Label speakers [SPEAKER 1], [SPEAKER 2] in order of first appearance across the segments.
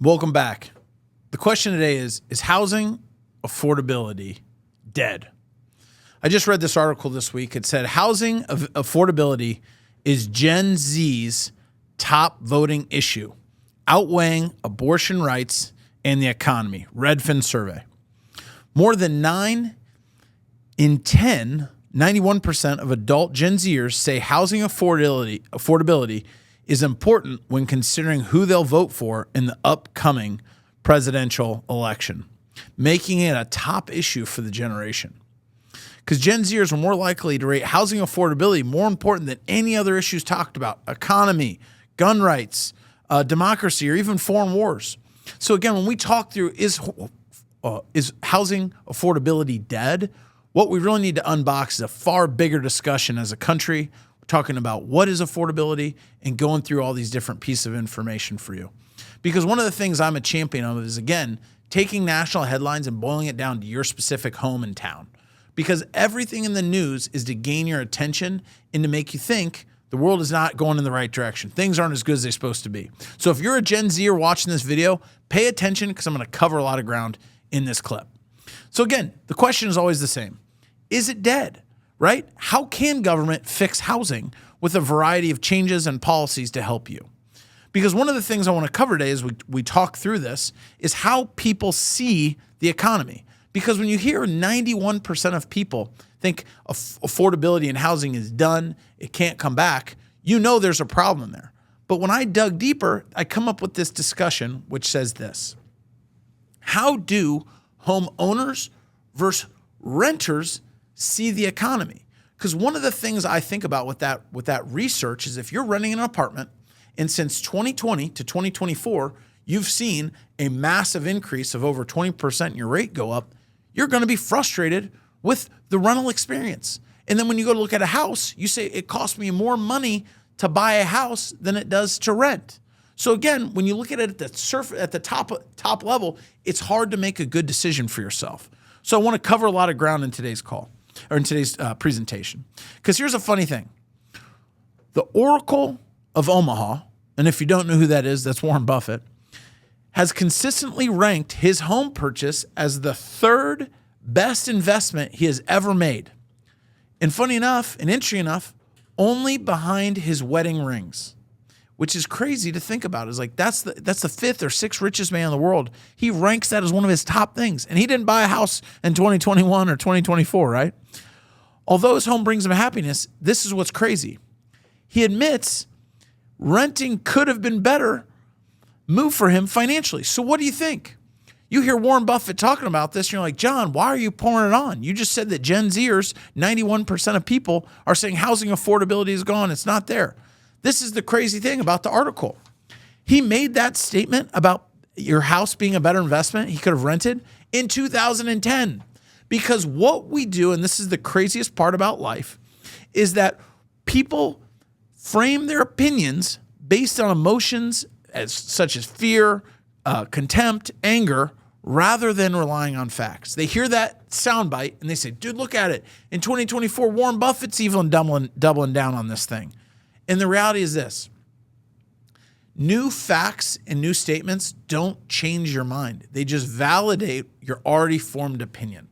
[SPEAKER 1] Welcome back. The question today is housing affordability dead? I just read this article this week. It said housing affordability is Gen Z's top voting issue, outweighing abortion rights and the economy. Redfin survey. More than 9 in 10, 91% of adult Gen Zers say housing affordability is important when considering who they'll vote for in the upcoming presidential election, making it a top issue for the generation. Because Gen Zers are more likely to rate housing affordability more important than any other issues talked about: economy, gun rights, democracy, or even foreign wars. So again, when we talk through is housing affordability dead, what we really need to unbox is a far bigger discussion as a country. We're talking about what is affordability and going through all these different pieces of information for you. Because one of the things I'm a champion of is, again, taking national headlines and boiling it down to your specific home and town. Because everything in the news is to gain your attention and to make you think the world is not going in the right direction. Things aren't as good as they're supposed to be. So if you're a Gen Zer watching this video, pay attention, because I'm going to cover a lot of ground in this clip. So again, the question is always the same. Is it dead, right? How can government fix housing with a variety of changes and policies to help you? Because one of the things I want to cover today as we talk through this is how people see the economy. Because when you hear 91% of people think affordability in housing is done, it can't come back, you know there's a problem there. But when I dug deeper, I come up with this discussion which says this: how do homeowners versus renters see the economy? Because one of the things I think about with that research is, if you're renting an apartment and since 2020 to 2024, you've seen a massive increase of over 20% in your rate go up, you're going to be frustrated with the rental experience. And then when you go to look at a house, you say it costs me more money to buy a house than it does to rent. So again, when you look at it at the top level, it's hard to make a good decision for yourself. So I want to cover a lot of ground in today's call, or in today's presentation. Because here's a funny thing. The Oracle of Omaha, and if you don't know who that is, that's Warren Buffett, has consistently ranked his home purchase as the third best investment he has ever made. And funny enough, and interesting enough, only behind his wedding rings, which is crazy to think about. It's like that's the fifth or sixth richest man in the world. He ranks that as one of his top things. And he didn't buy a house in 2021 or 2024, right? Although his home brings him happiness, this is what's crazy. He admits renting could have been better move for him financially. So what do you think? You hear Warren Buffett talking about this, and you're like, John, why are you pouring it on? You just said that Gen Zers, 91% of people, are saying housing affordability is gone. It's not there. This is the crazy thing about the article. He made that statement about your house being a better investment he could have rented in 2010. Because what we do, and this is the craziest part about life, is that people frame their opinions based on emotions such as fear, contempt, anger, rather than relying on facts. They hear that soundbite and they say, dude, look at it. In 2024, Warren Buffett's even doubling down on this thing. And the reality is this: new facts and new statements don't change your mind. They just validate your already formed opinion.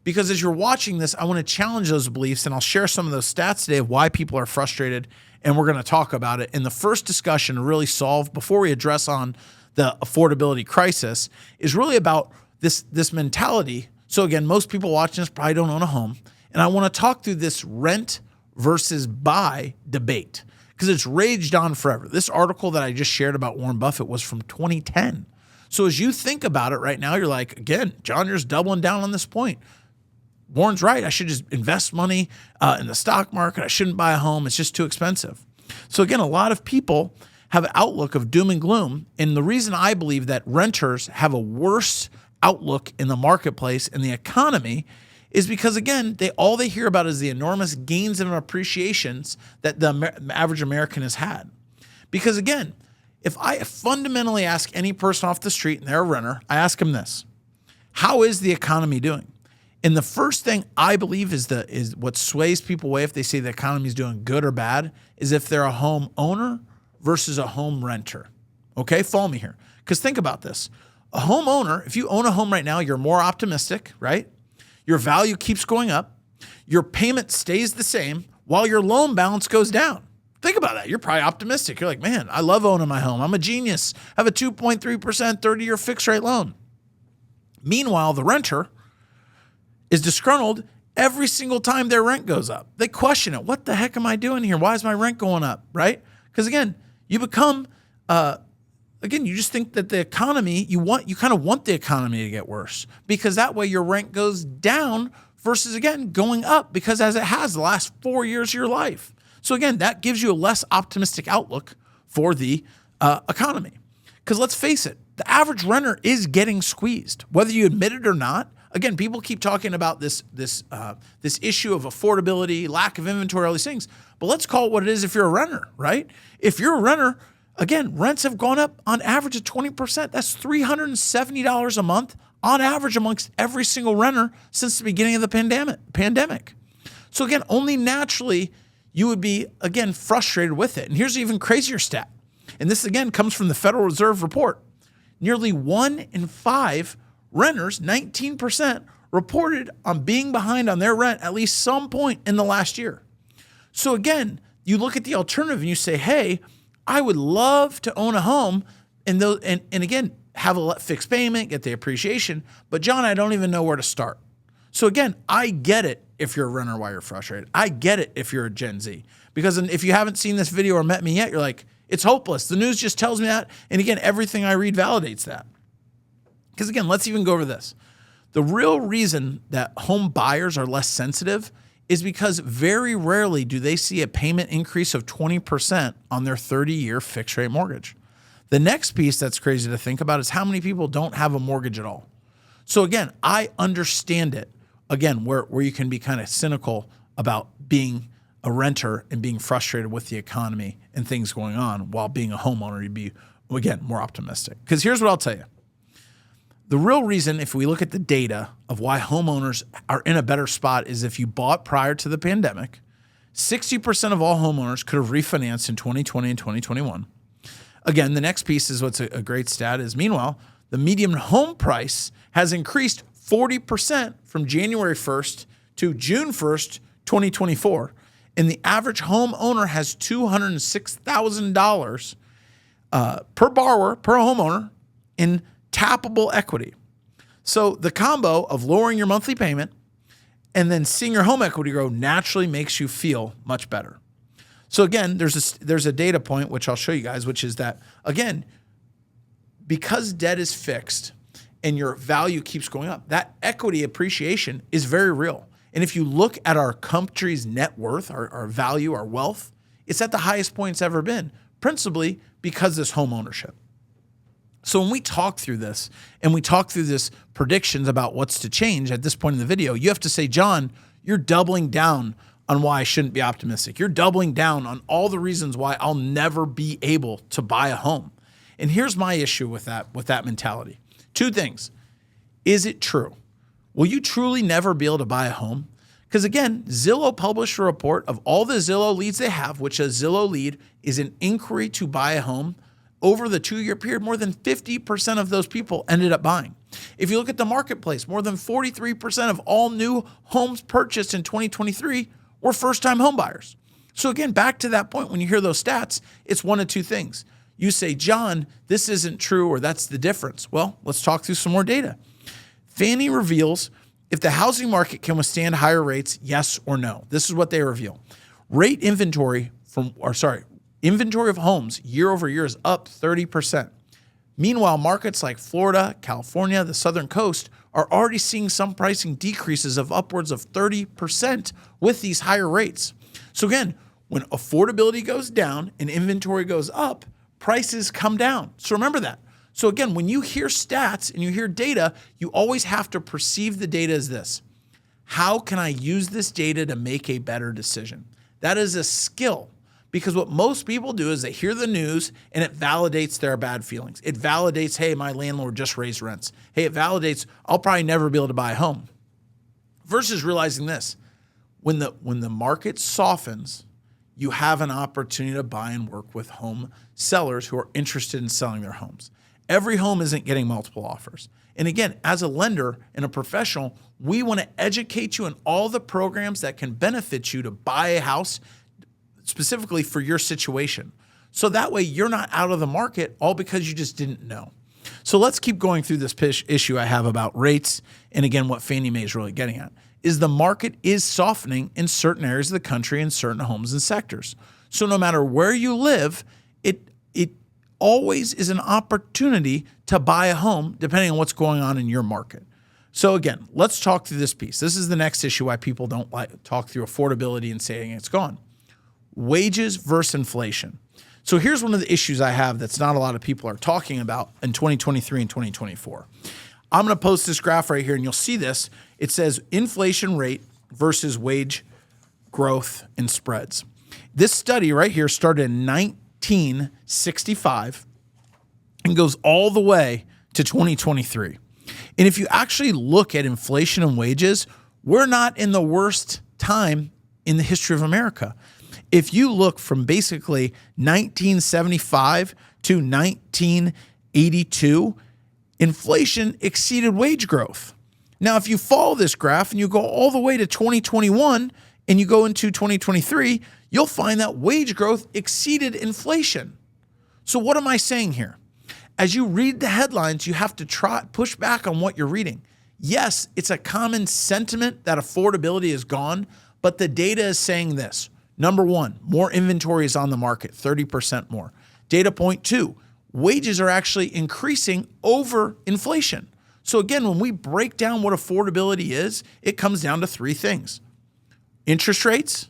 [SPEAKER 1] Because as you're watching this, I want to challenge those beliefs, and I'll share some of those stats today of why people are frustrated, and we're going to talk about it. And the first discussion to really solve, before we address on the affordability crisis, is really about this mentality. So again, most people watching this probably don't own a home, and I want to talk through this rent versus buy debate, because it's raged on forever. This article that I just shared about Warren Buffett was from 2010. So as you think about it right now, you're like, again, John, you're just doubling down on this point. Warren's right. I should just invest money in the stock market. I shouldn't buy a home. It's just too expensive. So again, a lot of people have an outlook of doom and gloom. And the reason I believe that renters have a worse outlook in the marketplace and the economy is because, again, all they hear about is the enormous gains and appreciations that the average American has had. Because again, if I fundamentally ask any person off the street and they're a renter, I ask them this: how is the economy doing? And the first thing I believe is what sways people away if they say the economy is doing good or bad is if they're a home owner versus a home renter. Okay, follow me here. Because think about this. A homeowner, if you own a home right now, you're more optimistic, right? Your value keeps going up. Your payment stays the same while your loan balance goes down. Think about that. You're probably optimistic. You're like, man, I love owning my home. I'm a genius. I have a 2.3% 30-year fixed rate loan. Meanwhile, the renter is disgruntled every single time their rent goes up. They question it. What the heck am I doing here? Why is my rent going up, right? Because again, you become, you just think that the economy, you kind of want the economy to get worse because that way your rent goes down versus, again, going up because as it has the last 4 years of your life. So again, that gives you a less optimistic outlook for the economy. Because let's face it, the average renter is getting squeezed, whether you admit it or not. Again, people keep talking about this issue of affordability, lack of inventory, all these things. But let's call it what it is if you're a renter, right? If you're a renter, again, rents have gone up on average of 20%. That's $370 a month on average amongst every single renter since the beginning of the pandemic. So again, only naturally you would be, again, frustrated with it. And here's an even crazier stat. And this, again, comes from the Federal Reserve report. Nearly 1 in 5 renters, 19%, reported on being behind on their rent at least some point in the last year. So again, you look at the alternative and you say, hey, I would love to own a home and again, have a fixed payment, get the appreciation. But John, I don't even know where to start. So again, I get it if you're a renter why you're frustrated. I get it if you're a Gen Z. Because if you haven't seen this video or met me yet, you're like, it's hopeless. The news just tells me that. And again, everything I read validates that. Because again, let's even go over this. The real reason that home buyers are less sensitive is because very rarely do they see a payment increase of 20% on their 30-year fixed rate mortgage. The next piece that's crazy to think about is how many people don't have a mortgage at all. So again, I understand it. Again, where you can be kind of cynical about being a renter and being frustrated with the economy and things going on, while being a homeowner, you'd be, again, more optimistic. Because here's what I'll tell you. The real reason, if we look at the data of why homeowners are in a better spot, is if you bought prior to the pandemic, 60% of all homeowners could have refinanced in 2020 and 2021. Again, the next piece is what's a great stat is, meanwhile, the median home price has increased 40% from January 1st to June 1st, 2024. And the average homeowner has $206,000 per borrower, per homeowner, in tappable equity. So the combo of lowering your monthly payment and then seeing your home equity grow naturally makes you feel much better. So again, there's a data point, which I'll show you guys, which is that, again, because debt is fixed and your value keeps going up, that equity appreciation is very real. And if you look at our country's net worth, our value, our wealth, it's at the highest point it's ever been, principally because of this home ownership. So when we talk through this and we talk through this predictions about what's to change at this point in the video, you have to say, John, you're doubling down on why I shouldn't be optimistic. You're doubling down on all the reasons why I'll never be able to buy a home. And here's my issue with that mentality. Two things. Is it true? Will you truly never be able to buy a home? Because again, Zillow published a report of all the Zillow leads they have, which a Zillow lead is an inquiry to buy a home. Over the 2-year period, more than 50% of those people ended up buying. If you look at the marketplace, more than 43% of all new homes purchased in 2023 were first-time home buyers. So again, back to that point, when you hear those stats, it's one of two things. You say, John, this isn't true, or that's the difference. Well, let's talk through some more data. Fannie reveals if the housing market can withstand higher rates, yes or no. This is what they reveal. Inventory of homes year over year is up 30%. Meanwhile, markets like Florida, California, the Southern Coast are already seeing some pricing decreases of upwards of 30% with these higher rates. So again, when affordability goes down and inventory goes up, prices come down. So remember that. So again, when you hear stats and you hear data, you always have to perceive the data as this. How can I use this data to make a better decision? That is a skill. Because what most people do is they hear the news and it validates their bad feelings. It validates, hey, my landlord just raised rents. Hey, it validates, I'll probably never be able to buy a home. Versus realizing this, when the market softens, you have an opportunity to buy and work with home sellers who are interested in selling their homes. Every home isn't getting multiple offers. And again, as a lender and a professional, we want to educate you on all the programs that can benefit you to buy a house specifically for your situation. So that way you're not out of the market all because you just didn't know. So let's keep going through this issue I have about rates. And again, what Fannie Mae is really getting at is the market is softening in certain areas of the country and certain homes and sectors. So no matter where you live, it always is an opportunity to buy a home depending on what's going on in your market. So again, let's talk through this piece. This is the next issue why people don't like talk through affordability and saying it's gone. Wages versus inflation. So here's one of the issues I have that's not a lot of people are talking about in 2023 and 2024. I'm going to post this graph right here and you'll see this. It says inflation rate versus wage growth and spreads. This study right here started in 1965 and goes all the way to 2023. And if you actually look at inflation and wages, we're not in the worst time in the history of America. If you look from basically 1975 to 1982, inflation exceeded wage growth. Now, if you follow this graph and you go all the way to 2021 and you go into 2023, you'll find that wage growth exceeded inflation. So what am I saying here? As you read the headlines, you have to push back on what you're reading. Yes, it's a common sentiment that affordability is gone, but the data is saying this. Number one, more inventory is on the market, 30% more. Data point two, wages are actually increasing over inflation. So again, when we break down what affordability is, it comes down to three things: interest rates,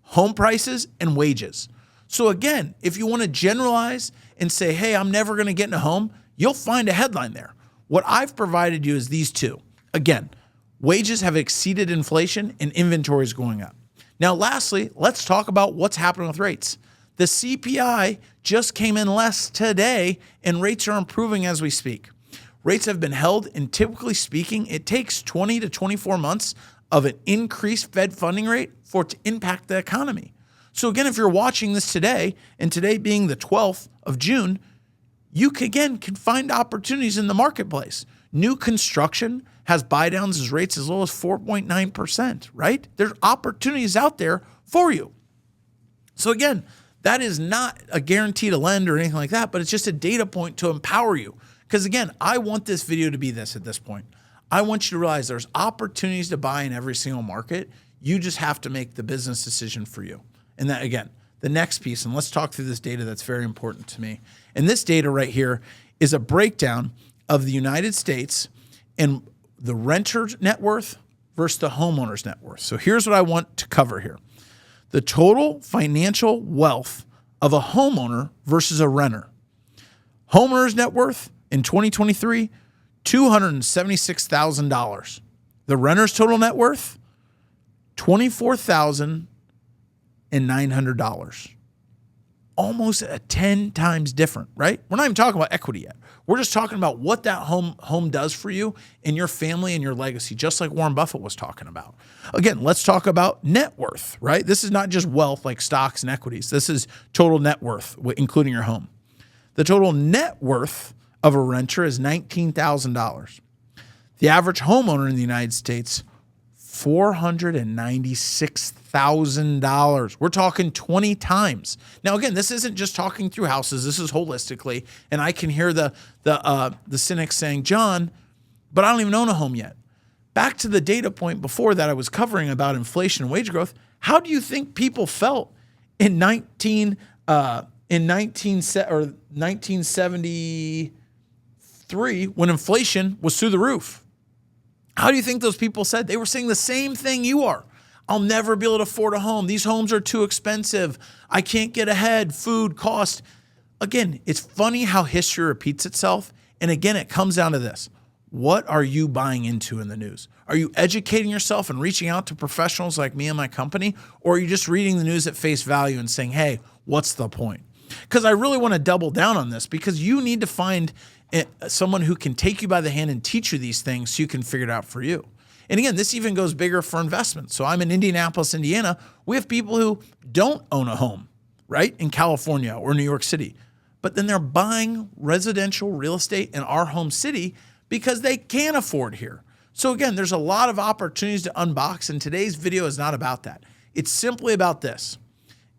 [SPEAKER 1] home prices, and wages. So again, if you want to generalize and say, hey, I'm never going to get in a home, you'll find a headline there. What I've provided you is these two. Again, wages have exceeded inflation and inventory is going up. Now, lastly, let's talk about what's happening with rates. The CPI just came in less today and rates are improving as we speak. Rates have been held, and typically speaking, it takes 20 to 24 months of an increased Fed funding rate for it to impact the economy. So again, if you're watching this today, and today being the 12th of June, you can find opportunities in the marketplace. New construction has buy downs as rates as low as 4.9%, right? There's opportunities out there for you. So again, that is not a guarantee to lend or anything like that, but it's just a data point to empower you. Because again, I want this video to be this at this point. I want you to realize there's opportunities to buy in every single market. You just have to make the business decision for you. And that, again, the next piece, and let's talk through this data that's very important to me. And this data right here is a breakdown of the United States and the renter's net worth versus the homeowner's net worth. So here's what I want to cover here. The total financial wealth of a homeowner versus a renter. Homeowner's net worth in 2023, $276,000. The renter's total net worth, $24,900. Almost 10 times different, right? We're not even talking about equity yet. We're just talking about what that home does for you and your family and your legacy, just like Warren Buffett was talking about. Again, let's talk about net worth, right? This is not just wealth like stocks and equities. This is total net worth, including your home. The total net worth of a renter is $19,000. The average homeowner in the United States, $496,000. We're talking 20 times. Now, again, this isn't just talking through houses. This is holistically. And I can hear the cynics saying, John, but I don't even own a home yet. Back to the data point before that I was covering about inflation and wage growth. How do you think people felt in 1973 when inflation was through the roof? How do you think those people said? They were saying the same thing you are. I'll never be able to afford a home. These homes are too expensive. I can't get ahead. Food, cost. Again, it's funny how history repeats itself. And again, it comes down to this. What are you buying into in the news? Are you educating yourself and reaching out to professionals like me and my company? Or are you just reading the news at face value and saying, hey, what's the point? Because I really want to double down on this, because you need to find someone who can take you by the hand and teach you these things so you can figure it out for you. And again, this even goes bigger for investments. So I'm in Indianapolis, Indiana. We have people who don't own a home, right, in California or New York City. but then they're buying residential real estate in our home city because they can't afford here. So again, there's a lot of opportunities to unbox, and today's video is not about that. It's simply about this.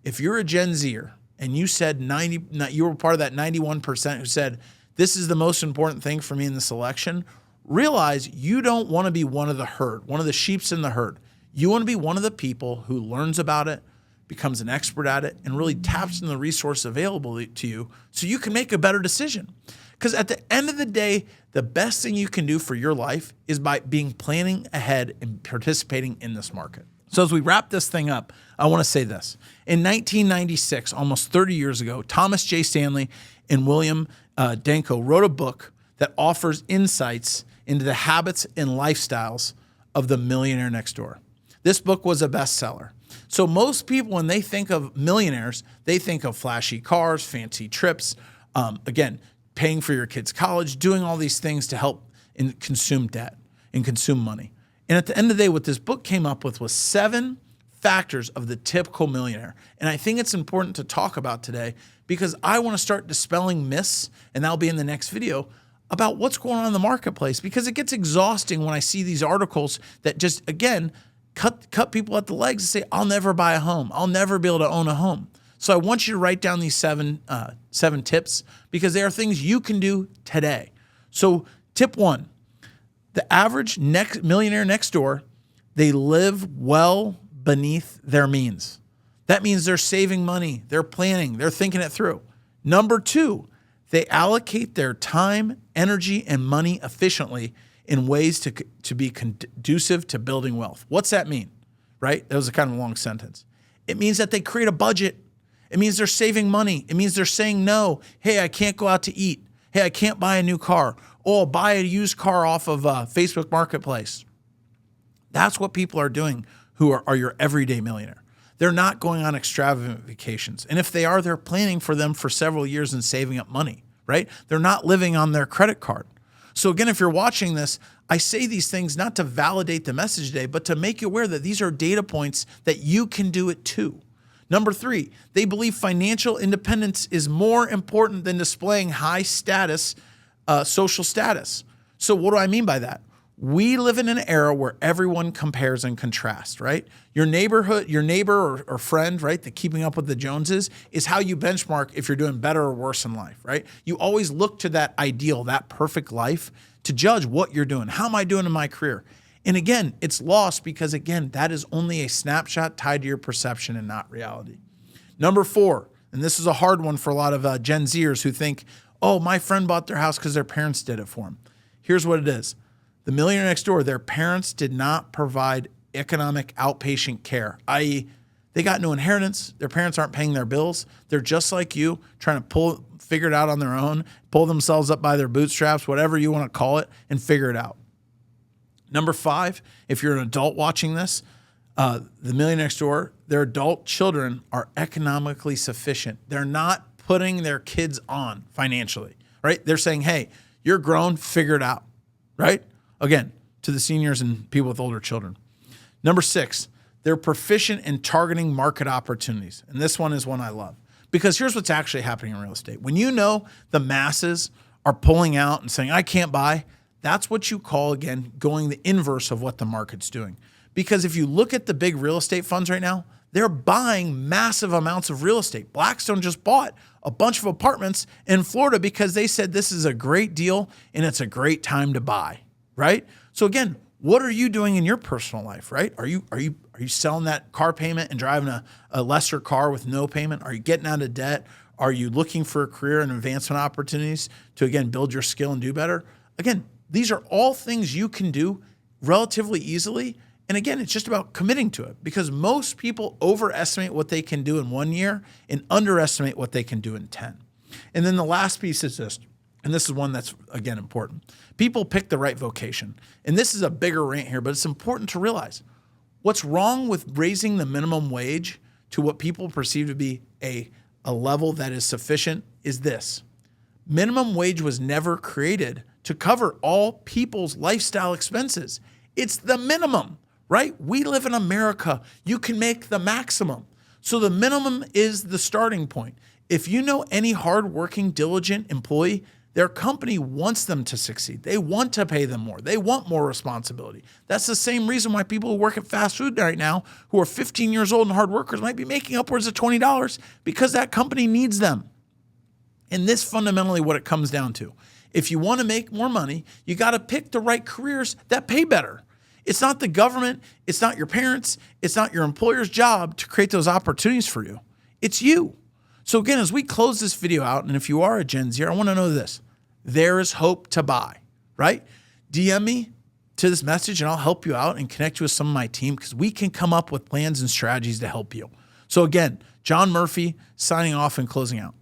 [SPEAKER 1] If you're a Gen Zer and you said you were part of that 91% who said, this is the most important thing for me in this election, realize you don't want to be one of the herd, one of the sheeps in the herd. You want to be one of the people who learns about it, becomes an expert at it, and really taps into the resource available to you so you can make a better decision. Because at the end of the day, the best thing you can do for your life is by planning ahead and participating in this market. So as we wrap this thing up, I want to say this. In 1996, almost 30 years ago, Thomas J. Stanley and William Danko wrote a book that offers insights into the habits and lifestyles of the millionaire next door. This book was a bestseller. So most people, when they think of millionaires, they think of flashy cars, fancy trips, again, paying for your kids' college, doing all these things to help consume debt and consume money. And at the end of the day, what this book came up with was 7 factors of the typical millionaire. And I think it's important to talk about today because I want to start dispelling myths, and that'll be in the next video, about what's going on in the marketplace, because it gets exhausting when I see these articles that just, again, cut people at the legs and say, I'll never buy a home. I'll never be able to own a home. So I want you to write down these seven tips because they are things you can do today. So tip 1, the average millionaire next door, they live well beneath their means. That means they're saving money, they're planning, they're thinking it through. Number 2, they allocate their time, energy, and money efficiently in ways to be conducive to building wealth. What's that mean, right? That was a kind of a long sentence. It means that they create a budget. It means they're saving money. It means they're saying no. Hey, I can't go out to eat. Hey, I can't buy a new car. Oh, I'll buy a used car off of Facebook Marketplace. That's what people are doing who are your everyday millionaire. They're not going on extravagant vacations. And if they are, they're planning for them for several years and saving up money, right? They're not living on their credit card. So again, if you're watching this, I say these things not to validate the message today, but to make you aware that these are data points that you can do it too. Number 3, they believe financial independence is more important than displaying high status, social status. So what do I mean by that? We live in an era where everyone compares and contrasts, right? Your neighbor or friend, right? The keeping up with the Joneses is how you benchmark if you're doing better or worse in life, right? You always look to that ideal, that perfect life to judge what you're doing. How am I doing in my career? And again, it's lost because again, that is only a snapshot tied to your perception and not reality. Number 4, and this is a hard one for a lot of Gen Zers who think, oh, my friend bought their house because their parents did it for them. Here's what it is. The millionaire next door, their parents did not provide economic outpatient care, i.e., they got no inheritance. Their parents aren't paying their bills. They're just like you, trying to figure it out on their own, pull themselves up by their bootstraps, whatever you want to call it, and figure it out. Number 5, if you're an adult watching this, the millionaire next door, their adult children are economically sufficient. They're not putting their kids on financially, right? They're saying, hey, you're grown, figure it out, right? Again, to the seniors and people with older children. Number 6, they're proficient in targeting market opportunities. And this one is one I love because here's what's actually happening in real estate. When you know the masses are pulling out and saying, I can't buy, that's what you call, again, going the inverse of what the market's doing. Because if you look at the big real estate funds right now, they're buying massive amounts of real estate. Blackstone just bought a bunch of apartments in Florida because they said this is a great deal and it's a great time to buy. Right? So again, what are you doing in your personal life, right? Are you selling that car payment and driving a lesser car with no payment? Are you getting out of debt? Are you looking for a career and advancement opportunities to, again, build your skill and do better? Again, these are all things you can do relatively easily. And again, it's just about committing to it because most people overestimate what they can do in 1 year and underestimate what they can do in 10. And then the last piece is this. And this is one that's, again, important. People pick the right vocation. And this is a bigger rant here, but it's important to realize what's wrong with raising the minimum wage to what people perceive to be a level that is sufficient is this. Minimum wage was never created to cover all people's lifestyle expenses. It's the minimum, right? We live in America. You can make the maximum. So the minimum is the starting point. If you know any hardworking, diligent employee, their company wants them to succeed. They want to pay them more. They want more responsibility. That's the same reason why people who work at fast food right now, who are 15 years old and hard workers, might be making upwards of $20 because that company needs them. And this fundamentally what it comes down to. If you want to make more money, you got to pick the right careers that pay better. It's not the government, it's not your parents, it's not your employer's job to create those opportunities for you. It's you. So again, as we close this video out, and if you are a Gen Zer, I want to know this. There is hope to buy, right? DM me to this message and I'll help you out and connect you with some of my team because we can come up with plans and strategies to help you. So again, John Murphy signing off and closing out.